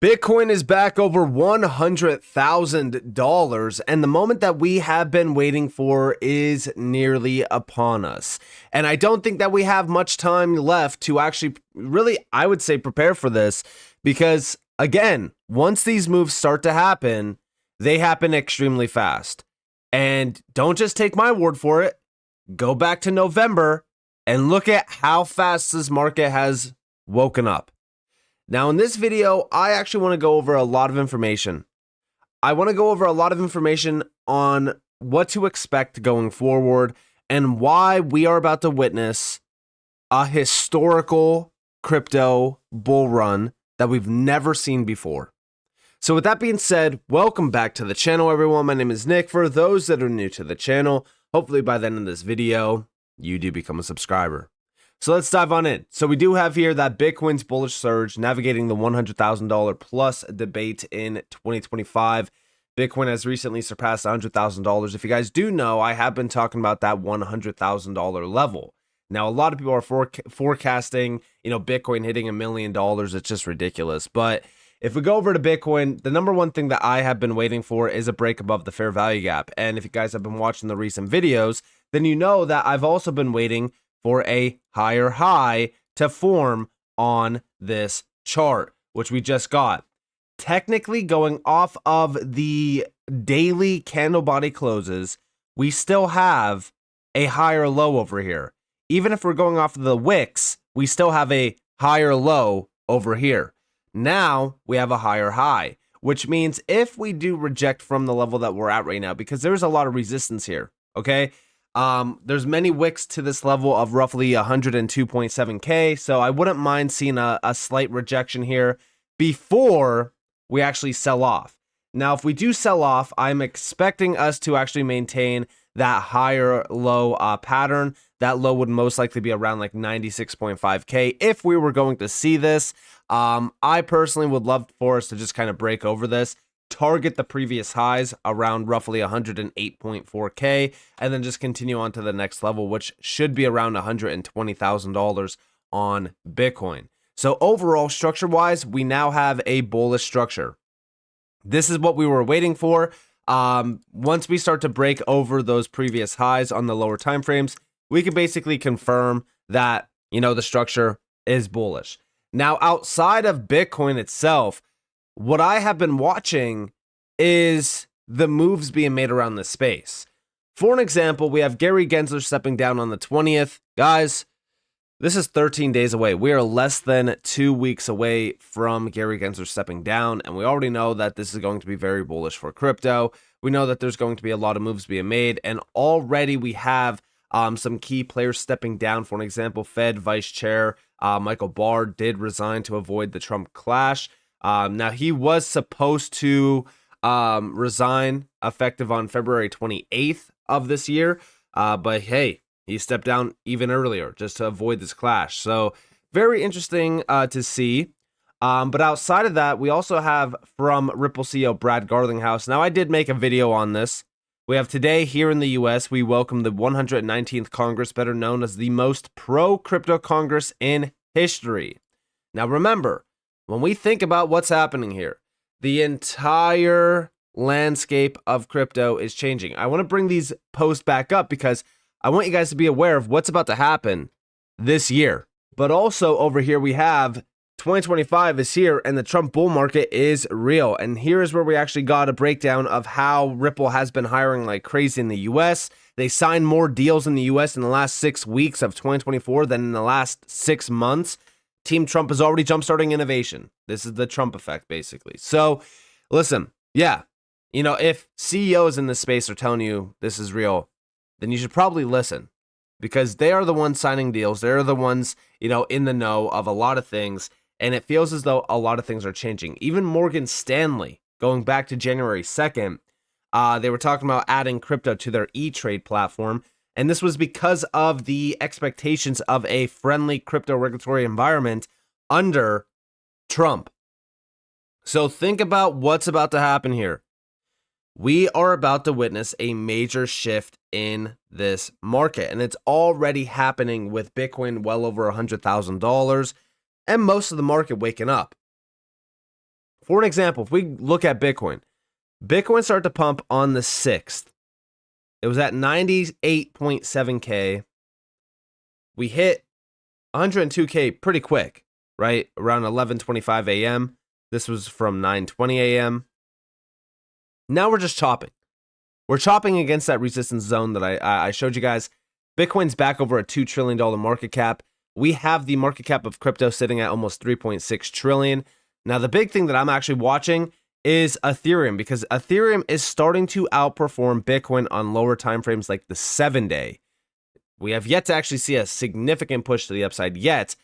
Bitcoin is back over $100,000, and the moment that we have been waiting for is nearly upon us. And I don't think that we have much time left to actually really, I would say, prepare for this, because again, once these moves start to happen, they happen extremely fast. And don't just take my word for it. Go back to November and look at how fast this market has woken up. Now, in this video, I actually want to go over a lot of information. I want to go over a lot of information on what to expect going forward and why we are about to witness a historical crypto bull run that we've never seen before. So with that being said, welcome back to the channel, everyone. My name is Nick. For those that are new to the channel, hopefully by the end of this video, you do become a subscriber. So let's dive on in. So we do have here that Bitcoin's bullish surge navigating the $100,000 plus debate in 2025. Bitcoin has recently surpassed $100,000. If you guys do know, I have been talking about that $100,000 level. Now, a lot of people are forecasting, Bitcoin hitting $1 million. It's just ridiculous. But if we go over to Bitcoin, the number one thing that I have been waiting for is a break above the fair value gap. And if you guys have been watching the recent videos, then you know that I've also been waiting for a higher high to form on this chart, which we just got. Technically, going off of the daily candle body closes, we still have a higher low over here. Even if we're going off of the wicks, we still have a higher low over here. Now we have a higher high, which means if we do reject from the level that we're at right now, because there's a lot of resistance here, okay? There's many wicks to this level of roughly 102.7K. So I wouldn't mind seeing a slight rejection here before we actually sell off. Now, if we do sell off, I'm expecting us to actually maintain that higher low pattern. That low would most likely be around like 96.5K if we were going to see this. I personally would love for us to just kind of break over this, target the previous highs around roughly 108.4K, and then just continue on to the next level, which should be around $120,000 on Bitcoin. So overall, structure-wise, we now have a bullish structure. This is what we were waiting for. Once we start to break over those previous highs on the lower time frames, we can basically confirm that, the structure is bullish. Now, outside of Bitcoin itself, what I have been watching is the moves being made around this space. For an example, we have Gary Gensler stepping down on the 20th. Guys, this is 13 days away. We are less than 2 weeks away from Gary Gensler stepping down, and we already know that this is going to be very bullish for crypto. We know that there's going to be a lot of moves being made, and already we have some key players stepping down. For an example, Fed Vice Chair Michael Barr did resign to avoid the Trump clash. Now, he was supposed to resign effective on February 28th of this year, but hey, he stepped down even earlier just to avoid this clash. So very interesting to see. But outside of that, we also have from Ripple CEO Brad Garlinghouse. Now, I did make a video on this. We have today here in the US, we welcome the 119th Congress, better known as the most pro-crypto Congress in history. Now, remember, when we think about what's happening here, the entire landscape of crypto is changing. I want to bring these posts back up because I want you guys to be aware of what's about to happen this year. But also over here, we have 2025 is here and the Trump bull market is real. And here is where we actually got a breakdown of how Ripple has been hiring like crazy in the US. They signed more deals in the US in the last 6 weeks of 2024 than in the last 6 months. Team Trump is already jumpstarting innovation. This is the Trump effect, basically. So, listen, yeah, if CEOs in this space are telling you this is real, then you should probably listen because they are the ones signing deals. They're the ones, in the know of a lot of things. And it feels as though a lot of things are changing. Even Morgan Stanley, going back to January 2nd, they were talking about adding crypto to their E-Trade platform. And this was because of the expectations of a friendly crypto regulatory environment under Trump. So think about what's about to happen here. We are about to witness a major shift in this market, and it's already happening with Bitcoin well over $100,000 and most of the market waking up. For an example, if we look at Bitcoin, Bitcoin started to pump on the 6th. It was at 98.7K. We hit 102K pretty quick, right? Around 11:25 a.m. This was from 9:20 a.m. Now we're just chopping. We're chopping against that resistance zone that I showed you guys. Bitcoin's back over a $2 trillion market cap. We have the market cap of crypto sitting at almost 3.6 trillion. Now, the big thing that I'm actually watching is Ethereum, because Ethereum is starting to outperform Bitcoin on lower time frames like the 7-day. We have yet to actually see a significant push to the upside yet,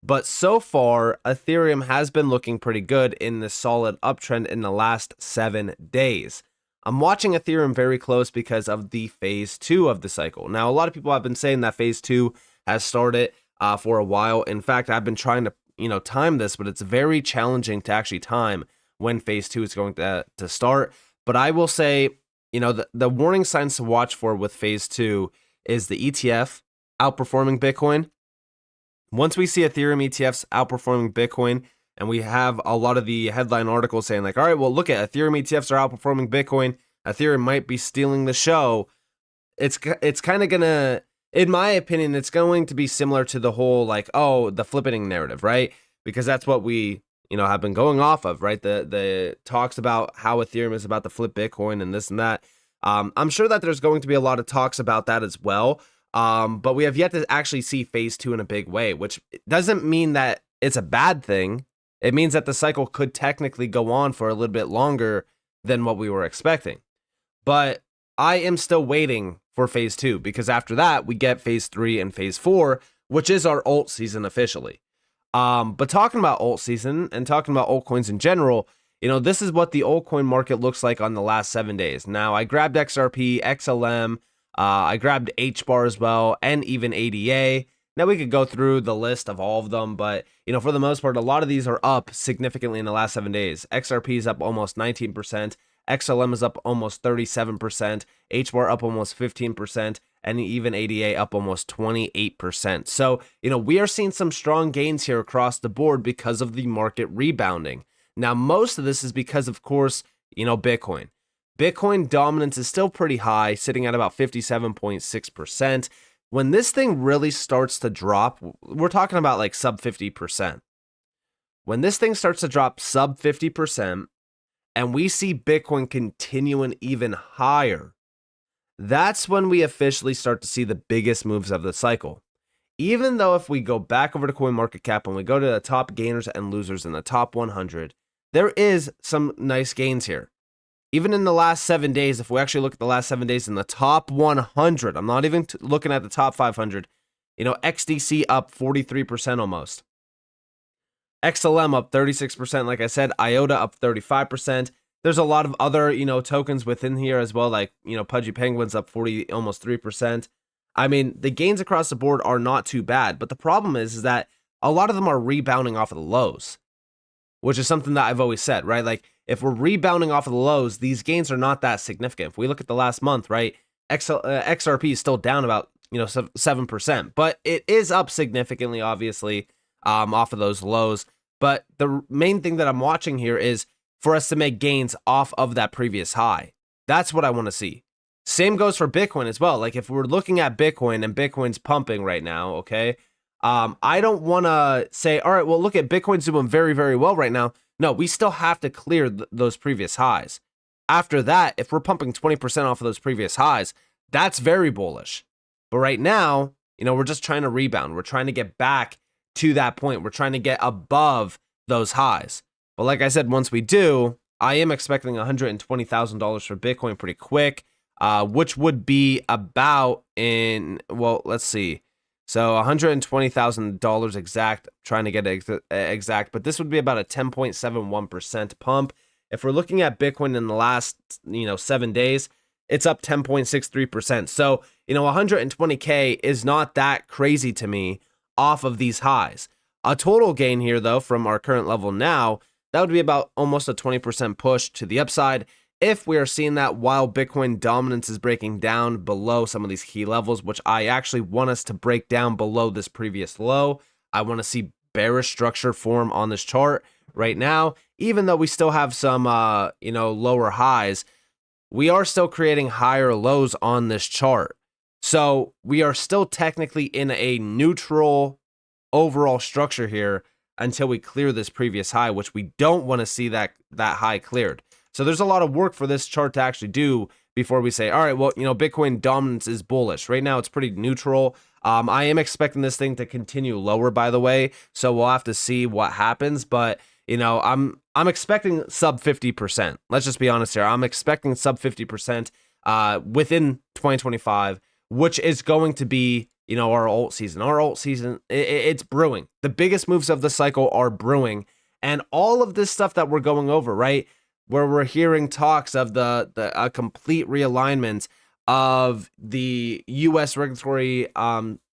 but so far, Ethereum has been looking pretty good in the solid uptrend in the last 7 days. I'm watching Ethereum very close because of the phase 2 of the cycle. Now, a lot of people have been saying that phase 2 has started for a while. In fact, I've been trying to, time this, but it's very challenging to actually time when phase 2 is going to start. But I will say, the warning signs to watch for with phase 2 is the ETF outperforming Bitcoin. Once we see Ethereum ETFs outperforming Bitcoin, and we have a lot of the headline articles saying like, all right, well, look at Ethereum ETFs are outperforming Bitcoin. Ethereum might be stealing the show. It's kind of going to, in my opinion, it's going to be similar to the whole like, oh, the flippening narrative, right? Because that's what we, have been going off of, right? The talks about how Ethereum is about to flip Bitcoin and this and that. I'm sure that there's going to be a lot of talks about that as well. But we have yet to actually see phase 2 in a big way, which doesn't mean that it's a bad thing. It means that the cycle could technically go on for a little bit longer than what we were expecting. But I am still waiting for phase 2, because after that, we get phase 3 and phase 4, which is our alt season officially. But talking about alt season and talking about altcoins in general, this is what the altcoin market looks like on the last 7 days. Now, I grabbed XRP, XLM, I grabbed HBAR as well, and even ADA. Now, we could go through the list of all of them, but, for the most part, a lot of these are up significantly in the last 7 days. XRP is up almost 19%, XLM is up almost 37%, HBAR up almost 15%, and even ADA up almost 28%. So, we are seeing some strong gains here across the board because of the market rebounding. Now, most of this is because, of course, Bitcoin. Bitcoin dominance is still pretty high, sitting at about 57.6%. When this thing really starts to drop, we're talking about like sub 50%. When this thing starts to drop sub 50%, and we see Bitcoin continuing even higher, that's when we officially start to see the biggest moves of the cycle. Even though if we go back over to CoinMarketCap and we go to the top gainers and losers in the top 100, there is some nice gains here. Even in the last 7 days, if we actually look at the last 7 days in the top 100, I'm not even looking at the top 500, XDC up 43% almost. XLM up 36%, like I said, IOTA up 35%. There's a lot of other, tokens within here as well, like, Pudgy Penguins up 40, almost 3%. I mean, the gains across the board are not too bad, but the problem is that a lot of them are rebounding off of the lows, which is something that I've always said, right? Like, if we're rebounding off of the lows, these gains are not that significant. If we look at the last month, right, XRP is still down about, 7%, but it is up significantly, obviously, off of those lows. But the main thing that I'm watching here is for us to make gains off of that previous high. That's what I want to see. Same goes for Bitcoin as well. Like, if we're looking at Bitcoin and Bitcoin's pumping right now, okay, I don't want to say, all right, well, look at Bitcoin's doing very, very well right now. No, we still have to clear those previous highs. After that, if we're pumping 20% off of those previous highs, that's very bullish. But right now, we're just trying to rebound. We're trying to get back to that point. We're trying to get above those highs. But like I said, once we do, I am expecting $120,000 for Bitcoin pretty quick, which would be about let's see. So $120,000 exact, trying to get it exact, but this would be about a 10.71% pump. If we're looking at Bitcoin in the last, 7 days, it's up 10.63%. So, 120K is not that crazy to me off of these highs. A total gain here, though, from our current level now, that would be about almost a 20% push to the upside. If we are seeing that while Bitcoin dominance is breaking down below some of these key levels, which I actually want us to break down below this previous low, I want to see bearish structure form on this chart right now. even though we still have some, lower highs, we are still creating higher lows on this chart. So we are still technically in a neutral overall structure here until we clear this previous high, which we don't want to see that high cleared. So there's a lot of work for this chart to actually do before we say, all right, well, Bitcoin dominance is bullish. Right now, it's pretty neutral. I am expecting this thing to continue lower, by the way. So we'll have to see what happens. But, I'm expecting sub 50%. Let's just be honest here. I'm expecting sub 50% within 2025, which is going to be, our alt season. Our alt season, it's brewing. The biggest moves of the cycle are brewing. And all of this stuff that we're going over, right? Where we're hearing talks of a complete realignment of the U.S. regulatory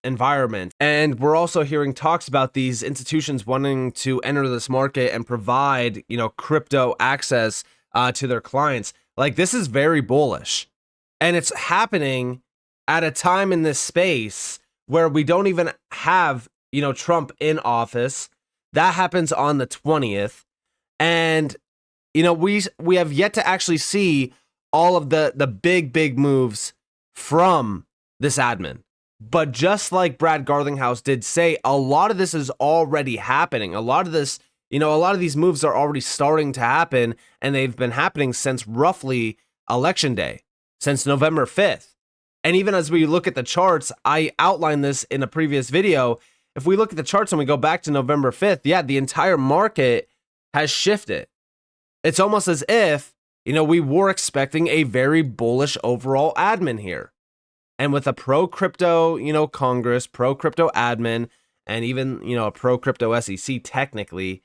environment. And we're also hearing talks about these institutions wanting to enter this market and provide, crypto access to their clients. Like, this is very bullish. And it's happening at a time in this space where we don't even have, Trump in office. That happens on the 20th. And we have yet to actually see all of the big moves from this admin. But just like Brad Garlinghouse did say, a lot of this is already happening. A lot of this, a lot of these moves are already starting to happen, and they've been happening since roughly Election Day, since November 5th. And even as we look at the charts, I outlined this in a previous video. If we look at the charts and we go back to November 5th, the entire market has shifted. It's almost as if, we were expecting a very bullish overall admin here. And with a pro-crypto, Congress, pro-crypto admin, and even, a pro-crypto SEC technically,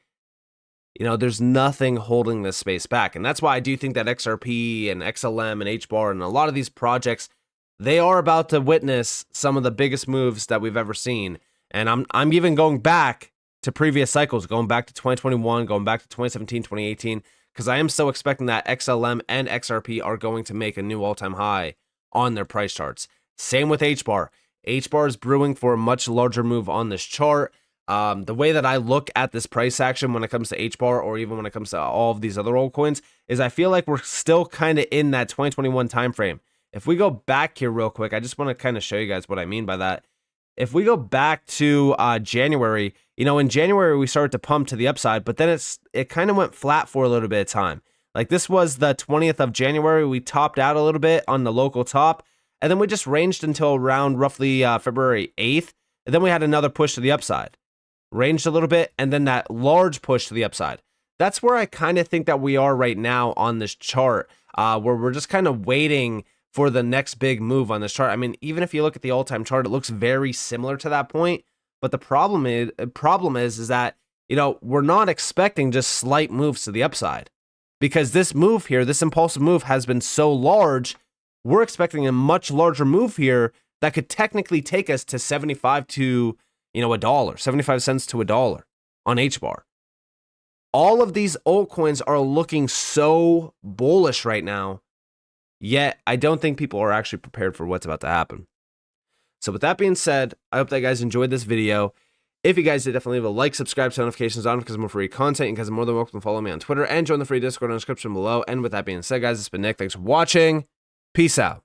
there's nothing holding this space back. And that's why I do think that XRP and XLM and HBAR and a lot of these projects, they are about to witness some of the biggest moves that we've ever seen. And I'm even going back to previous cycles, going back to 2021, going back to 2017, 2018, because I am still expecting that XLM and XRP are going to make a new all-time high on their price charts. Same with HBAR. HBAR is brewing for a much larger move on this chart. The way that I look at this price action when it comes to HBAR, or even when it comes to all of these other altcoins, is I feel like we're still kind of in that 2021 timeframe. If we go back here real quick, I just want to kind of show you guys what I mean by that. If we go back to January, in January we started to pump to the upside, but then it kind of went flat for a little bit of time. Like, this was the 20th of January. We topped out a little bit on the local top, and then we just ranged until around roughly February 8th. And then we had another push to the upside, ranged a little bit, and then that large push to the upside. That's where I kind of think that we are right now on this chart, where we're just kind of waiting for the next big move on this chart. I mean, even if you look at the all-time chart, it looks very similar to that point. But the problem is that, we're not expecting just slight moves to the upside, because this move here, this impulsive move has been so large. We're expecting a much larger move here that could technically take us to 75 to, $1, 75 cents to $1 on HBAR. All of these altcoins are looking so bullish right now. Yet, I don't think people are actually prepared for what's about to happen. So with that being said, I hope that you guys enjoyed this video. If you guys did, definitely leave a like, subscribe, turn notifications on because more free content. You guys are more than welcome to follow me on Twitter and join the free Discord in the description below. And with that being said, guys, it's been Nick. Thanks for watching. Peace out.